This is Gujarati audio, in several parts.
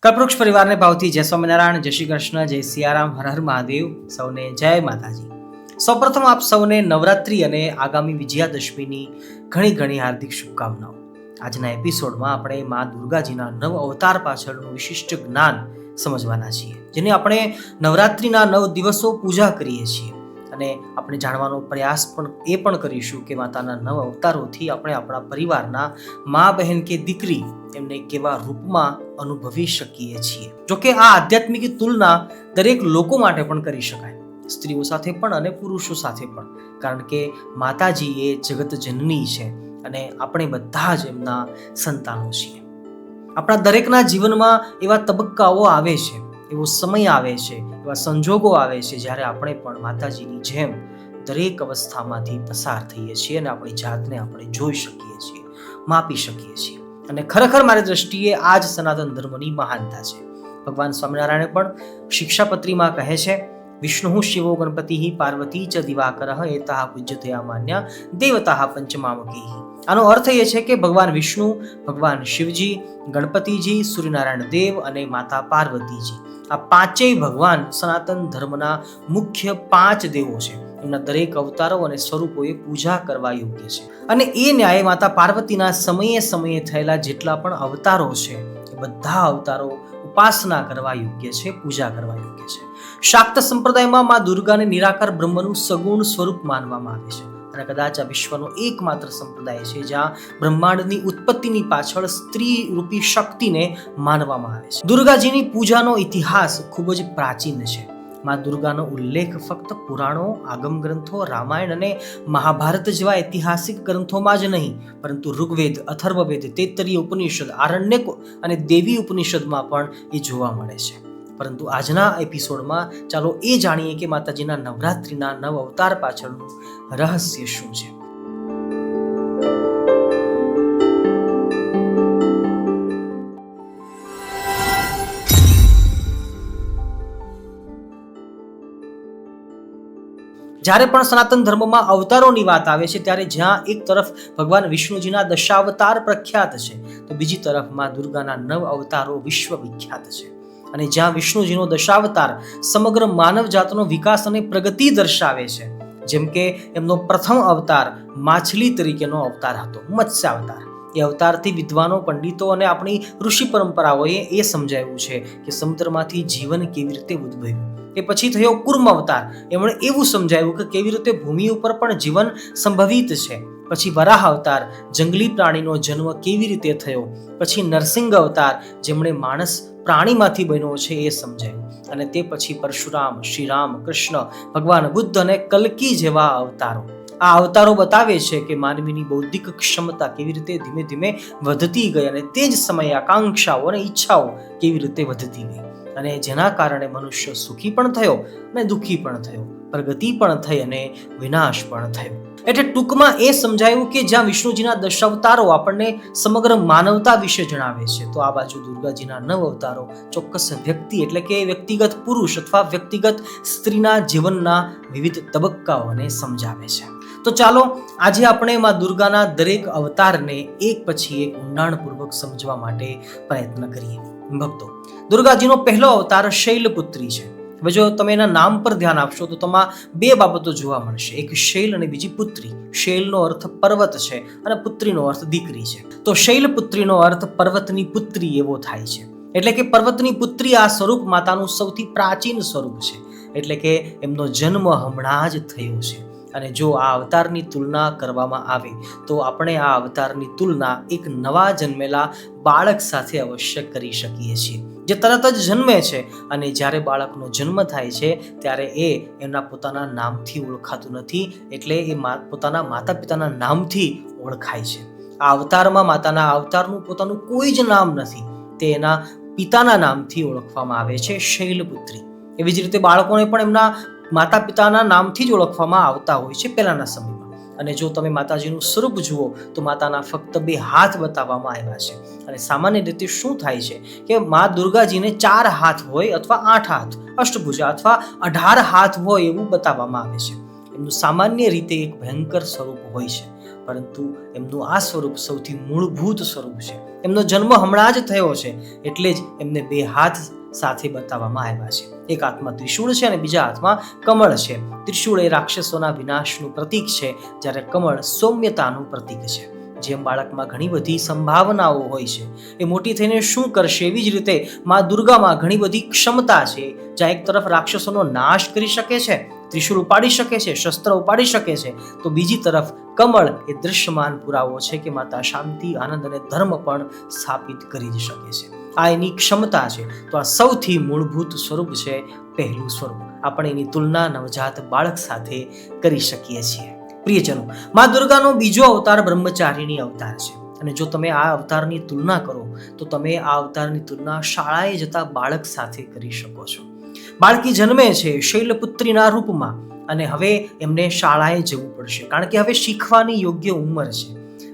કલ્પવૃક્ષ પરિવારને ભાવથી જય સ્વામિનારાયણ, જય શ્રી કૃષ્ણ, જય સિયારામ, હર હર મહાદેવ. સૌને જય માતાજી. સૌપ્રથમ આપ સૌને નવરાત્રી અને આગામી વિજયાદશમીની ઘણી ઘણી હાર્દિક શુભકામનાઓ. આજના એપિસોડમાં આપણે મા દુર્ગાજીના નવ અવતાર પાછળનું વિશિષ્ટ જ્ઞાન સમજવાના છીએ, જેને આપણે નવરાત્રીના 9 દિવસો પૂજા કરીએ છીએ. અને આપણે જાણવાનો પ્રયાસ પણ કરીશું કે માતાના 9 અવતારોથી આપણે આપણા પરિવારના મા બહેન કે દીકરી એમને કેવા રૂપમાં અનુભવી શકીએ છીએ. જોકે આ આધ્યાત્મિક તુલના દરેક લોકો માટે પણ કરી શકાય, સ્ત્રીઓ સાથે પણ અને પુરુષો સાથે પણ, કારણ કે માતાજી એ જગત જનની છે અને આપણે બધા જ એમના સંતાનો છીએ. આપણા દરેકના જીવનમાં એવા તબક્કાઓ આવે છે, એવો સમય આવે છે, એવા સંજોગો આવે છે જ્યારે આપણે પણ માતાજીની જેમ દરેક અવસ્થામાંથી પસાર થઈએ છીએ અને આપણી જાતને આપણે જોઈ શકીએ છીએ, માપી શકીએ છીએ. અને ખરેખર મારી દ્રષ્ટિએ આ જ સનાતન ધર્મની મહાનતા છે. ભગવાન સ્વામિનારાયણે પણ શિક્ષાપત્રીમાં કહે છે, વિષ્ણુ શિવો ગણપતિ પાર્વતી ચ દિવાકરઃ એતાઃ પૂજ્યતયા માન્યા દેવતાઃ પંચમામકૈઃ. આનો અર્થ એ છે કે ભગવાન વિષ્ણુ, ભગવાન શિવજી, ગણપતિજી, સૂર્યનારાયણ દેવ અને માતા પાર્વતીજી, આ પાંચેય ભગવાન સનાતન ધર્મના મુખ્ય 5 દેવો છે. એમના દરેક અવતારો અને સ્વરૂપોએ પૂજા કરવા યોગ્ય છે. અને એ ન્યાય માતા પાર્વતીના સમયે થયેલા જેટલા પણ અવતારો છે, એ બધા અવતારો ઉપાસના કરવા યોગ્ય છે, પૂજા કરવા યોગ્ય છે. શાક્ત સંપ્રદાયમાં મા દુર્ગાને નિરાકાર બ્રહ્મનું સગુણ સ્વરૂપ માનવામાં આવે છે અને કદાચ આ વિશ્વનો એકમાત્ર સંપ્રદાય છે જ્યાં બ્રહ્માંડની ઉત્પત્તિની પાછળ સ્ત્રી રૂપી શક્તિને માનવામાં આવે છે. દુર્ગાજીની પૂજાનો ઇતિહાસ ખૂબ જ પ્રાચીન છે. મા દુર્ગાનો ઉલ્લેખ ફક્ત પુરાણો, આગમ ગ્રંથો, રામાયણ અને મહાભારત જેવા ઐતિહાસિક ગ્રંથોમાં જ નહીં, પરંતુ ઋગ્વેદ, અથર્વવેદ, તૈત્તરીય ઉપનિષદ, આરણ્યક અને દેવી ઉપનિષદમાં પણ એ જોવા મળે છે. પરંતુ આજના એપિસોડમાં ચાલો એ જાણીએ કે માતાજીના નવરાત્રિના 9 અવતાર પાછળનું રહસ્ય શું છે. જ્યારે પણ સનાતન ધર્મમાં અવતારોની વાત આવે છે, ત્યારે જ્યાં એક તરફ ભગવાન વિષ્ણુજીના દશાવતાર પ્રખ્યાત છે, તો બીજી તરફ મા દુર્ગાના 9 અવતારો વિશ્વ વિખ્યાત છે. અને જ્યાં વિષ્ણુજીનો દશાવતાર સમગ્ર માનવ જાતનો વિકાસ અને પ્રગતિ દર્શાવે છે, જેમ કે એમનો પ્રથમ અવતાર માછલી તરીકેનો અવતાર હતો, મત્સ્ય અવતાર. એ અવતારથી વિદ્વાનો, પંડિતો અને આપણી ઋષિ પરંપરાઓએ એ સમજાવ્યું છે કે સમુદ્રમાંથી જીવન કેવી રીતે ઉદ્ભવ્યું. એ પછી થયો કુર્મ અવતાર. એમણે એવું સમજાવ્યું કે કેવી રીતે ભૂમિ ઉપર પણ જીવન સંભવિત છે. પછી વરાહ અવતાર, જંગલી પ્રાણીનો જન્મ કેવી રીતે થયો. પછી નરસિંહ અવતાર, જેમણે માણસ પ્રાણીમાંથી બન્યો છે એ સમજાયું. અને તે પછી પરશુરામ, શ્રીરામ, કૃષ્ણ, ભગવાન બુદ્ધ અને કલ્કી જેવા અવતારો. આ અવતારો બતાવે છે કે માનવીની બૌદ્ધિક ક્ષમતા કેવી રીતે ધીમે ધીમે વધતી ગઈ અને તે જ સમયે આકાંક્ષાઓ અને ઈચ્છાઓ કેવી રીતે વધતી ગઈ, અને જેના કારણે મનુષ્ય સુખી પણ થયો અને દુઃખી પણ થયો, પ્રગતિ પણ થઈ અને વિનાશ પણ થયો. એટલે ટૂંકમાં એ સમજાયું કે જ્યાં વિષ્ણુજીના દશાવતારો આપણને સમગ્ર માનવતા વિશે જણાવે છે, તો આ બાજુ દુર્ગાજીના 9 અવતારો ચોક્કસ વ્યક્તિ એટલે કે વ્યક્તિગત પુરુષ અથવા વ્યક્તિગત સ્ત્રીના જીવનના વિવિધ તબક્કાઓને સમજાવે છે. તો ચાલો આજે આપણે મા દુર્ગાના દરેક અવતારને એક પછી એક ઊંડાણપૂર્વક સમજવા માટે પ્રયત્ન કરીએ. ભક્તો, દુર્ગાજીનો પહેલો અવતાર શૈલપુત્રી છે. હવે જો તમે એના નામ પર ધ્યાન આપશો તો તમા 2 બાબતો જોવા મળશે, એક શૈલ અને બીજી પુત્રી. શૈલનો અર્થ પર્વત છે અને પુત્રીનો અર્થ દીકરી છે. તો શૈલપુત્રીનો અર્થ પર્વતની પુત્રી એવો થાય છે. એટલે કે પર્વતની પુત્રી આ સ્વરૂપ માતાનું સૌથી પ્રાચીન સ્વરૂપ છે. એટલે કે એમનો જન્મ હમણાં જ થયો છે. અને જો આ અવતારની તુલના કરવામાં આવે તો આપણે આ અવતારની તુલના એક નવા જન્મેલા બાળક સાથે અવશ્ય કરી શકીએ છીએ, જે તરત જ જન્મે છે અને જ્યારે બાળકનો જન્મ થાય છે ત્યારે એ એમના પોતાના નામથી ઓળખાતું નથી, એટલે એ પોતાના માતા પિતાના નામથી ઓળખાય છે. આ અવતારમાં માતાના અવતારનું પોતાનું કોઈ જ નામ નથી, તે એના પિતાના નામથી ઓળખવામાં આવે છે, શૈલપુત્રી. એવી જ રીતે બાળકોને પણ એમના માતા પિતાના નામથી જ ઓળખવામાં આવતા હોય છે પહેલાના સમયમાં. અને જો તમે માતાજીનું સ્વરૂપ જુઓ તો માતાના ફક્ત 2 હાથ બતાવવામાં આવ્યા છે. અને સામાન્ય રીતે શું થાય છે કે મા દુર્ગાજીને 4 હાથ હોય અથવા 8 હાથ, અષ્ટભુજા અથવા 18 હાથ હોય એવું બતાવવામાં આવે છે. એમનું સામાન્ય રીતે એક ભયંકર સ્વરૂપ હોય છે, પરંતુ એમનું આ સ્વરૂપ સૌથી મૂળભૂત સ્વરૂપ છે. એમનો જન્મ હમણાં જ થયો છે, એટલે જ એમને 2 હાથ સાથે બતાવવામાં આવ્યા છે. એક હાથમાં ત્રિશૂળ છે અને બીજા હાથમાં કમળ છે. ત્રિશૂળ એ રાક્ષસોના વિનાશનું પ્રતીક છે, જ્યારે કમળ સૌમ્યતાનું પ્રતીક છે. જેમ બાળકમાં ઘણી બધી સંભાવનાઓ હોય છે, એ મોટી થઈને શું કરશે, એવી જ રીતે માં દુર્ગામાં ઘણી બધી ક્ષમતા છે. જ્યાં એક તરફ રાક્ષસોનો નાશ કરી શકે છે, ત્રિશૂળ ઉપાડી શકે છે, શસ્ત્ર ઉપાડી શકે છે, તો બીજી તરફ કમળ એ દૃશ્યમાન પુરાવો છે કે માતા શાંતિ, આનંદ અને ધર્મ પણ સ્થાપિત કરી જ શકે છે. આ એની ક્ષમતા છે. તો આ સૌથી મૂળભૂત સ્વરૂપ છે, પહેલું સ્વરૂપ. આપણે એની તુલના નવજાત બાળક સાથે કરી શકીએ છીએ. પ્રિયજનો, માં દુર્ગાનો બીજો અવતાર બ્રહ્મચારીણી અવતાર છે. અને જો તમે આ અવતારની તુલના કરો તો તમે આ અવતારની તુલના શાળાએ જતા બાળક સાથે કરી શકો છો. બાળકી જન્મે છે શૈલપુત્રીના રૂપમાં અને હવે એમને શાળાએ જવું પડશે, કારણ કે હવે શીખવાની યોગ્ય ઉંમર છે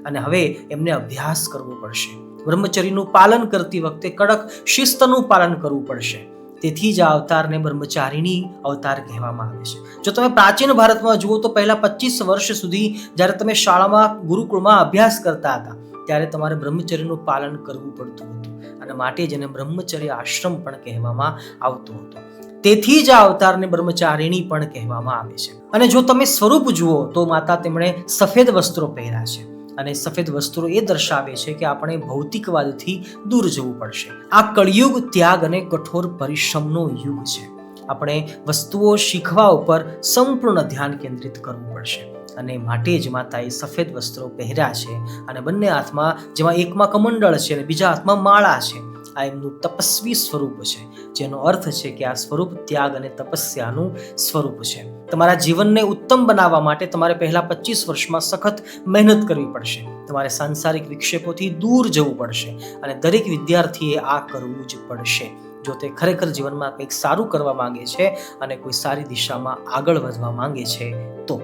અને હવે એમને અભ્યાસ કરવો પડશે. બ્રહ્મચર્યનું પાલન કરતી વખતે કડક શિસ્તનું પાલન કરવું પડશે. તેથી જ આ અવતારને બ્રહ્મચારીણી અવતાર કહેવામાં આવે છે. જો તમે પ્રાચીન ભારતમાં જુઓ તો પહેલા 25 વર્ષ સુધી જ્યારે તમે શાળામાં ગુરુકુળમાં અભ્યાસ કરતા હતા ત્યારે તમારે બ્રહ્મચર્યનું પાલન કરવું પડતું હતું, અને માટે જ એને બ્રહ્મચર્ય આશ્રમ પણ કહેવામાં આવતો હતો. તેથી જ આ અવતારને બ્રહ્મચારીણી પણ કહેવામાં આવે છે. અને જો તમે સ્વરૂપ જુઓ તો માતા તેમણે સફેદ વસ્ત્રો પહેર્યા છે, અને સફેદ વસ્ત્રો એ દર્શાવે છે કે આપણે ભૌતિકવાદથી દૂર જવું પડશે. આ કળિયુગ ત્યાગ અને કઠોર પરિશ્રમનો યુગ છે. આપણે વસ્તુઓ શીખવા ઉપર સંપૂર્ણ ધ્યાન કેન્દ્રિત કરવું પડશે, અને માટે જ માતાએ સફેદ વસ્ત્રો પહેર્યા છે. અને બંને હાથમાં, જેમાં એકમાં કમંડળ છે અને બીજા હાથમાં માળા છે, આ એમનું તપસ્વી સ્વરૂપ છે, જેનો અર્થ છે કે આ સ્વરૂપ ત્યાગ અને તપસ્યાનું સ્વરૂપ છે. તમારા જીવનને ઉત્તમ બનાવવા માટે તમારે પહેલા 25 વર્ષમાં સખત મહેનત કરવી પડશે. તમારે સાંસારિક વિક્ષેપોથી દૂર જવું પડશે, અને દરેક વિદ્યાર્થીએ આ કરવું જ પડશે જો તે ખરેખર જીવનમાં કંઈક સારું કરવા માંગે છે અને કોઈ સારી દિશામાં આગળ વધવા માંગે છે તો.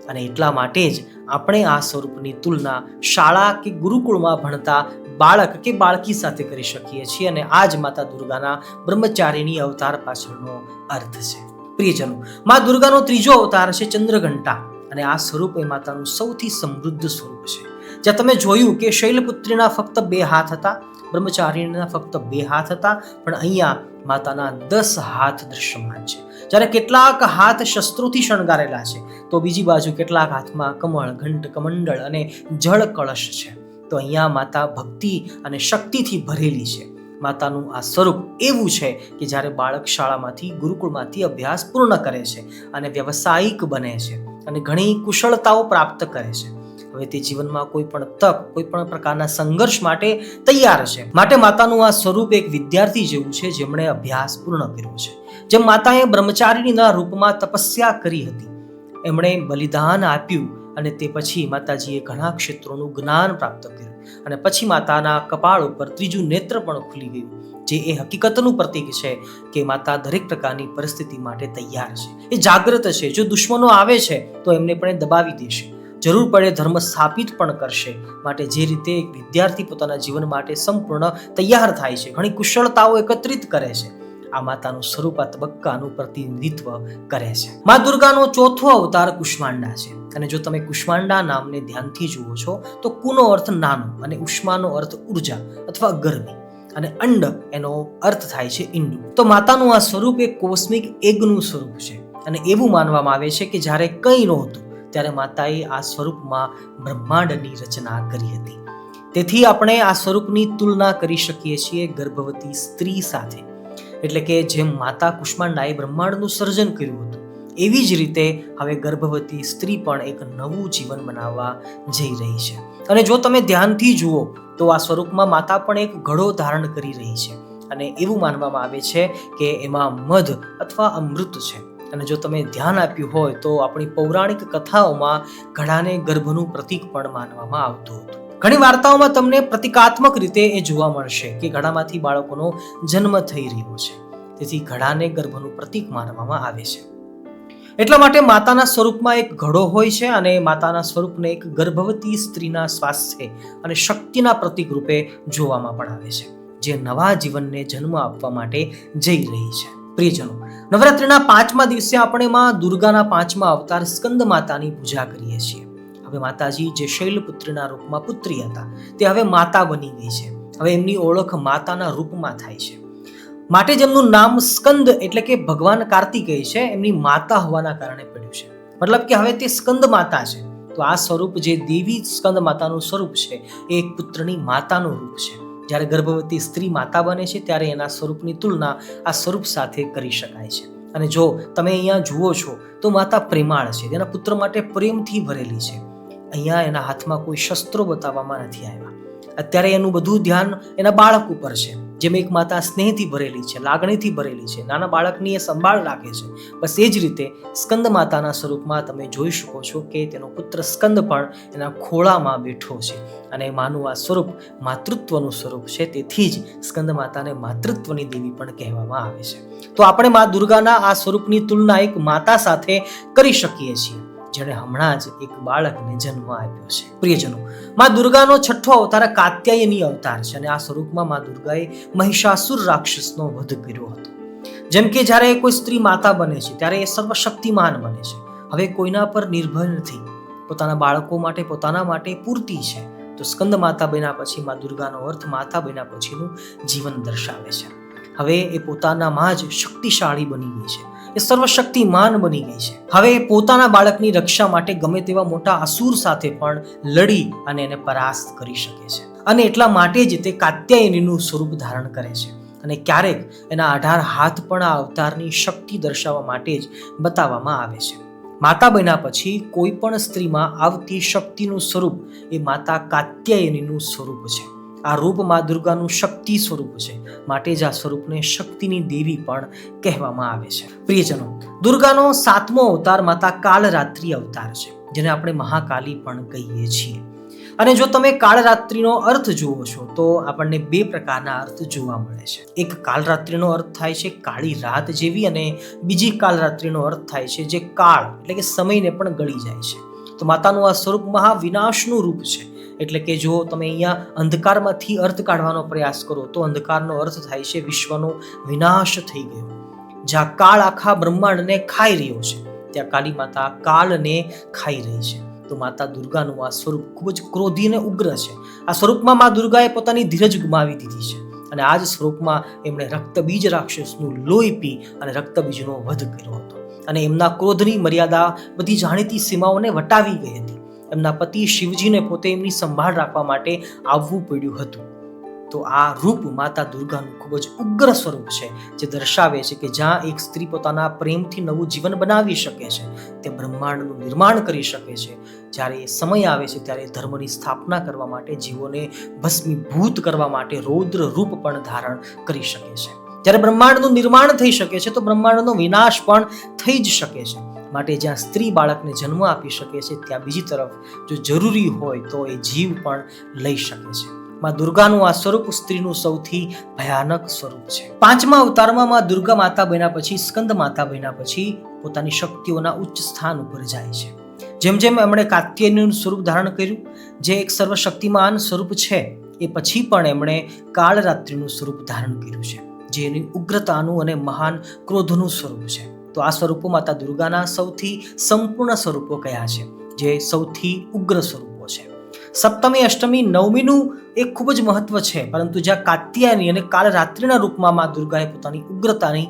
અને એટલા માટે જ આપણે આ સ્વરૂપની તુલના શાળા કે ગુરુકુળમાં ભણતા બાળક કે બાળકી સાથે કરી શકીએ છીએ, અને આ જ માતા દુર્ગાના બ્રહ્મચારીણી અવતાર પાછળનો અર્થ છે. પ્રિયજનો, માં દુર્ગાનો ત્રીજો અવતાર છે ચંદ્રઘંટા, અને આ સ્વરૂપ એ માતાનું સૌથી સમૃદ્ધ સ્વરૂપ છે. જ્યાં તમે જોયું કે શૈલપુત્રીના ફક્ત 2 હાથ હતા, બ્રહ્મચારીણીના ફક્ત 2 હાથ હતા, પણ અહીંયા માતાના 10 હાથ દૃશ્યમાન છે. જ્યારે કેટલાક હાથ શસ્ત્રોથી શણગારેલા છે, તો બીજી બાજુ કેટલાક હાથમાં કમળ, ઘંટ, કમંડળ અને જળ કળશ છે. તો અહીંયા માતા ભક્તિ અને શક્તિથી ભરેલી છે. માતાનું આ સ્વરૂપ એવું છે કે જ્યારે બાળક શાળામાંથી, ગુરુકુળમાંથી અભ્યાસ પૂર્ણ કરે છે અને વ્યવસાયિક બને છે અને ઘણી કુશળતાઓ પ્રાપ્ત કરે છે, હવે તે જીવનમાં કોઈ પણ તક, કોઈ પણ પ્રકારના સંઘર્ષ માટે તૈયાર છે. માટે માતાનું આ સ્વરૂપ એક વિદ્યાર્થી જેવું છે જેમણે અભ્યાસ પૂર્ણ કર્યો છે. જેમ માતાએ બ્રહ્મચારીણીના રૂપમાં તપસ્યા કરી હતી, એમણે બલિદાન આપ્યું, અને તે પછી માતાજીએ ઘણા ક્ષેત્રોનું જ્ઞાન પ્રાપ્ત કર્યું, અને પછી માતાના કપાળ ઉપર ત્રીજું નેત્ર પણ ખુલી ગયું, જે એ હકીકતનું પ્રતીક છે કે માતા દરેક પ્રકારની પરિસ્થિતિ માટે તૈયાર છે. એ જાગૃત છે. જો દુશ્મનો આવે છે તો એમને પણ દબાવી દેશે, જરૂર પડે ધર્મ સ્થાપિત પણ કરશે. માટે જે રીતે એક વિદ્યાર્થી પોતાના જીવન માટે સંપૂર્ણ તૈયાર થાય છે, ઘણી કુશળતાઓ એકત્રિત કરે છે, આ માતાનું સ્વરૂપ આ તબક્કાનું પ્રતિનિધિત્વ કરે છે. મા દુર્ગાનો ચોથો અવતાર કુષ્માંડા છે. અને જો તમે કુષ્માંડા નામને ધ્યાનથી જુઓ છો તો કુનો અર્થ નાનો, અને ઉષ્માનો અર્થ ઉર્જા અથવા ગરમી, અને અંડ એનો અર્થ થાય છે ઈંડું. તો માતાનું આ સ્વરૂપ એક કોસ્મિક એગનું સ્વરૂપ છે, અને એવું માનવામાં આવે છે કે જ્યારે કંઈ નહોતું ત્યારે માતાએ આ સ્વરૂપમાં બ્રહ્માંડની રચના કરી હતી. તેથી આપણે આ સ્વરૂપની તુલના કરી શકીએ છીએ ગર્ભવતી સ્ત્રી સાથે. એટલે કે જેમ માતા કુષ્માંડાએ બ્રહ્માંડનું સર્જન કર્યું હતું, એવી જ રીતે હવે ગર્ભવતી સ્ત્રી પણ એક નવું જીવન બનાવવા જઈ રહી છે. અને જો તમે ધ્યાનથી જુઓ તો આ સ્વરૂપમાં માતા પણ એક ઘડો ધારણ કરી રહી છે, અને એવું માનવામાં આવે છે કે એમાં મધ અથવા અમૃત છે. અને જો તમે ધ્યાન આપ્યું હોય તો આપણી પૌરાણિક કથાઓમાં ઘડાને ગર્ભનું પ્રતીક પણ માનવામાં આવતું હતું. ઘણી વાર્તાઓમાં તમને પ્રતિકાત્મક રીતે એ જોવા મળશે કે ઘડામાંથી બાળકોનો જન્મ થઈ રહ્યો છે, તેથી ઘડાને ગર્ભનું પ્રતીક માનવામાં આવે છે. એટલા માટે માતાના સ્વરૂપમાં એક ઘડો હોય છે, અને માતાના સ્વરૂપને એક ગર્ભવતી સ્ત્રીના સ્વાસ્થ્ય અને શક્તિના પ્રતીક રૂપે જોવામાં પણ આવે છે, જે નવા જીવનને જન્મ આપવા માટે જઈ રહી છે. પ્રિયજનો, નવરાત્રિના 5મા દિવસે આપણે માં દુર્ગાના 5મા અવતાર સ્કંદ માતાની પૂજા કરીએ છીએ. હવે માતાજી જે શૈલપુત્રીના રૂપમાં પુત્રી હતા તે હવે માતા બની ગઈ છે. હવે એમની ઓળખ માતાના રૂપમાં થાય છે. માટે જ એમનું નામ સ્કંદ એટલે કે ભગવાન કાર્તિકેય છે એમની માતા હોવાના કારણે પડ્યું છે. મતલબ કે હવે તે સ્કંદ માતા છે. તો આ સ્વરૂપ જે દેવી સ્કંદ માતાનું સ્વરૂપ છે એ એક પુત્રની માતાનું રૂપ છે. જ્યારે ગર્ભવતી સ્ત્રી માતા બને છે ત્યારે એના સ્વરૂપની તુલના આ સ્વરૂપ સાથે કરી શકાય છે. અને જો તમે અહીંયા જુઓ છો તો માતા પ્રેમાળ છે, તેના પુત્ર માટે પ્રેમથી ભરેલી છે. અહીંયા એના હાથમાં કોઈ શસ્ત્રો બતાવવામાં નથી આવ્યા. અત્યારે એનું બધું ધ્યાન એના બાળક ઉપર છે. જેમ એક માતા સ્નેહથી ભરેલી છે, લાગણીથી ભરેલી છે, નાના બાળકની એ સંભાળ રાખે છે, બસ એ જ રીતે સ્કંદ માતાના સ્વરૂપમાં તમે જોઈ શકો છો કે તેનો પુત્ર સ્કંદ પણ એના ખોળામાં બેઠો છે. અને માનું આ સ્વરૂપ માતૃત્વનું સ્વરૂપ છે, તેથી જ સ્કંદ માતાને માતૃત્વની દેવી પણ કહેવામાં આવે છે. તો આપણે મા દુર્ગાના આ સ્વરૂપની તુલના એક માતા સાથે કરી શકીએ છીએ જેણે હમણાં જ એક બાળકને જન્મ આપ્યો છે. પ્રિયજનો, મા દુર્ગાનો છઠ્ઠો અવતાર કાત્યાયની અવતાર છે. અને આ સ્વરૂપમાં મા દુર્ગાએ મહિષાસુર રાક્ષસનો વધ કર્યો હતો. જેમ કે જ્યારે કોઈ સ્ત્રી માતા બને છે ત્યારે એ સર્વશક્તિમાન બને છે. હવે કોઈના પર નિર્ભર નથી, પોતાના બાળકો માટે પોતાના માટે પૂરતી છે. તો સ્કંદ માતા બન્યા પછી મા દુર્ગાનો અર્થ માતા બન્યા પછીનું જીવન દર્શાવે છે. હવે એ પોતાનામાં જ શક્તિશાળી બની ગઈ છે, એ સર્વશક્તિમાન બની ગઈ છે. હવે પોતાના બાળકની રક્ષા માટે ગમે તેવા મોટા અસુર સાથે પણ લડી અને એને પરાસ્ત કરી શકે છે. અને એટલા માટે જ તે કાત્યાયનીનું સ્વરૂપ ધારણ કરે છે. અને ક્યારેક એના 18 હાથ પણ આ અવતારની શક્તિ દર્શાવવા માટે જ બતાવવામાં આવે છે. માતા બન્યા પછી કોઈ પણ સ્ત્રીમાં આવતી શક્તિનું સ્વરૂપ એ માતા કાત્યાયનીનું સ્વરૂપ છે. આ રૂપ મા દુર્ગાનું શક્તિ સ્વરૂપ છે, માટે જ આ સ્વરૂપને શક્તિની દેવી પણ કહેવામાં આવે છે. પ્રિયજનો, દુર્ગાનો 7મો અવતાર માતા કાળરાત્રિ અવતાર છે, જેને આપણે મહાકાલી પણ કહીએ છીએ. અને જો તમે કાળરાત્રિનો અર્થ જુઓ છો તો આપણને 2 પ્રકારના અર્થ જોવા મળે છે. એક કાળરાત્રિનો અર્થ થાય છે કાળી રાત જેવી, અને બીજી કાળરાત્રિનો અર્થ થાય છે જે કાળ એટલે કે સમયને પણ ગળી જાય છે. તો માતાનું આ સ્વરૂપ મહાવિનાશનું રૂપ છે. એટલે કે જો તમે અહીંયા અંધકારમાંથી અર્થ કાઢવાનો પ્રયાસ કરો તો અંધકારનો અર્થ થાય છે વિશ્વનો વિનાશ થઈ ગયો. જ્યાં કાળ આખા બ્રહ્માંડને ખાઈ રહ્યો છે ત્યાં કાળી માતા કાળને ખાઈ રહી છે. તો માતા દુર્ગાનું આ સ્વરૂપ ખૂબ જ ક્રોધી અને ઉગ્ર છે. આ સ્વરૂપમાં મા દુર્ગાએ પોતાની ધીરજ ગુમાવી દીધી છે. અને આ જ સ્વરૂપમાં એમણે રક્તબીજ રાક્ષસનું લોહી પી અને રક્તબીજનો વધ કર્યો હતો. અને એમના ક્રોધની મર્યાદા બધી જાણીતી સીમાઓને વટાવી ગઈ હતી. એમના પતિ શિવજીને પોતે એમની સંભાળ રાખવા માટે આવવું પડ્યું હતું. તો આ રૂપ માતા દુર્ગાનું ખૂબ જ ઉગ્ર સ્વરૂપ છે, જે દર્શાવે છે કે જ્યાં એક સ્ત્રી પોતાના પ્રેમથી નવું જીવન બનાવી શકે છે, તે બ્રહ્માંડનું નિર્માણ કરી શકે છે. જ્યારે સમય આવે છે ત્યારે ધર્મની સ્થાપના કરવા માટે, જીવોને ભસ્મીભૂત કરવા માટે રૌદ્ર રૂપ પણ ધારણ કરી શકે છે. જ્યારે બ્રહ્માંડનું નિર્માણ થઈ શકે છે તો બ્રહ્માંડનો વિનાશ પણ થઈ જ શકે છે. માટે જ્યાં સ્ત્રી બાળકને જન્મ આપી શકે છે ત્યાં બીજી તરફ જો જરૂરી હોય તો એ જીવ પણ લઈ શકે છે. માં દુર્ગાનું આ સ્વરૂપ સ્ત્રીનું સૌથી ભયાનક સ્વરૂપ છે. 5મા અવતારમાં માં દુર્ગા માતા બન્યા પછી, સ્કંદ માતા બન્યા પછી પોતાની શક્તિઓના ઉચ્ચ સ્થાન ઉપર જાય છે. જેમ જેમ એમણે કાત્યાયનીનું સ્વરૂપ ધારણ કર્યું, જે એક સર્વશક્તિમાન સ્વરૂપ છે, એ પછી પણ એમણે કાળરાત્રિનું સ્વરૂપ ધારણ કર્યું છે, જે એની ઉગ્રતાનું અને મહાન ક્રોધનું સ્વરૂપ છે. તો આ સ્વરૂપો માતા દુર્ગાના સૌથી સંપૂર્ણ સ્વરૂપો કયા છે, જે સૌથી ઉગ્ર સ્વરૂપો છે. સપ્તમી, અષ્ટમી, નવમીનું એક ખૂબ જ મહત્વ છે, પરંતુ જ્યાં કાત્યાયની અને કાળરાત્રિના રૂપમાં મા દુર્ગાએ પોતાની ઉગ્રતાની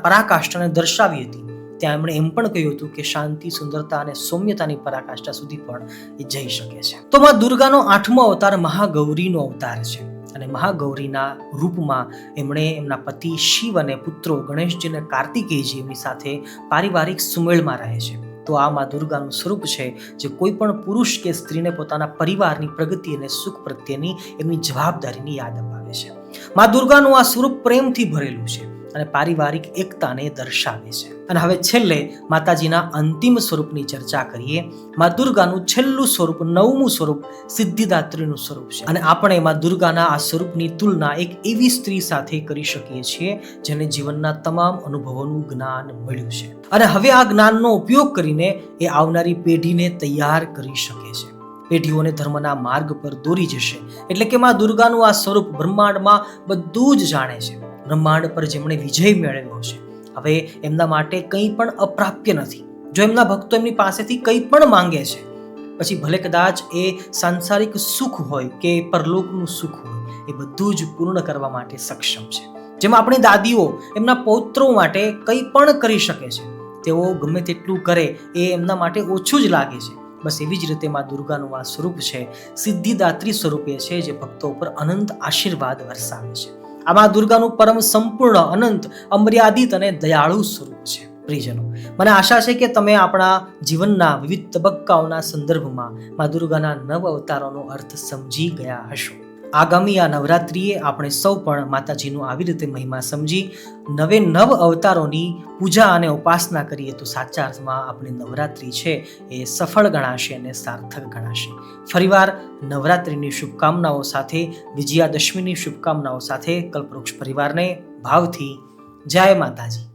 પરાકાષ્ઠાને દર્શાવી હતી, ત્યાં એમણે એમ પણ કહ્યું હતું કે શાંતિ, સુંદરતા અને સૌમ્યતાની પરાકાષ્ઠા સુધી પણ એ જઈ શકે છે. તો મા દુર્ગાનો 8મો અવતાર મહાગૌરીનો અવતાર છે. અને મહાગૌરીના રૂપમાં એમણે એમના પતિ શિવ અને પુત્રો ગણેશજી અને કાર્તિકેયજી એમની સાથે પારિવારિક સુમેળમાં રહે છે. તો આ મા દુર્ગાનું સ્વરૂપ છે જે કોઈ પણ પુરુષ કે સ્ત્રીને પોતાના પરિવારની પ્રગતિ અને સુખ પ્રત્યેની એમની જવાબદારીની યાદ અપાવે છે. મા દુર્ગાનું આ સ્વરૂપ પ્રેમથી ભરેલું છે અને પારિવારિક એકતાને દર્શાવે છે. અને હવે છેલ્લે માતાજીના અંતિમ સ્વરૂપની ચર્ચા કરીએ. મા દુર્ગાનું છેલ્લું સ્વરૂપ, 9મું સ્વરૂપ સિદ્ધિદાત્રીનું સ્વરૂપ છે. અને આપણે મા દુર્ગાના આ સ્વરૂપની તુલના એક એવી સ્ત્રી સાથે કરી શકીએ છીએ જેને જીવનના તમામ અનુભવોનું જ્ઞાન મળ્યું છે. અને હવે આ જ્ઞાનનો ઉપયોગ કરીને એ આવનારી પેઢીને તૈયાર કરી શકે છે, પેઢીઓને ધર્મના માર્ગ પર દોરી જશે. એટલે કે મા દુર્ગાનું આ સ્વરૂપ બ્રહ્માંડમાં બધું જ જાણે છે. બ્રહ્માંડ પર જેમણે વિજય મેળવ્યો છે, હવે એમના માટે કંઈ પણ અપ્રાપ્ય નથી. જો એમના ભક્તો એમની પાસેથી કંઈ પણ માંગે છે પછી ભલે કદાચ એ સાંસારિક સુખ હોય કે પરલોકનું સુખ હોય, એ બધું જ પૂર્ણ કરવા માટે સક્ષમ છે. જેમ આપણી દાદીઓ એમના પૌત્રો માટે કંઈ પણ કરી શકે છે, તેઓ ગમે તેટલું કરે એ એમના માટે ઓછું જ લાગે છે. બસ એવી જ રીતે મા દુર્ગાનું આ સ્વરૂપ છે, સિદ્ધિદાત્રી સ્વરૂપે છે, જે ભક્તો ઉપર અનંત આશીર્વાદ વરસાવે છે. આ મા દુર્ગાનું પરમ સંપૂર્ણ, અનંત, અમર્યાદિત અને દયાળુ સ્વરૂપ છે. પ્રિયજનો, મને આશા છે કે તમે આપણા જીવનના વિવિધ તબક્કાઓના સંદર્ભમાં મા દુર્ગાના નવ અવતારોનો અર્થ સમજી ગયા હશો. આગામી આ નવરાત્રિએ આપણે સૌ પણ માતાજીનું આવી રીતે મહિમા સમજી નવે નવ અવતારોની પૂજા અને ઉપાસના કરીએ તો સાચા અર્થમાં આપણી નવરાત્રિ છે એ સફળ ગણાશે અને સાર્થક ગણાશે. ફરીવાર નવરાત્રિની શુભકામનાઓ સાથે, વિજયાદશમીની શુભકામનાઓ સાથે કલ્પવૃક્ષ પરિવારને ભાવથી જય માતાજી.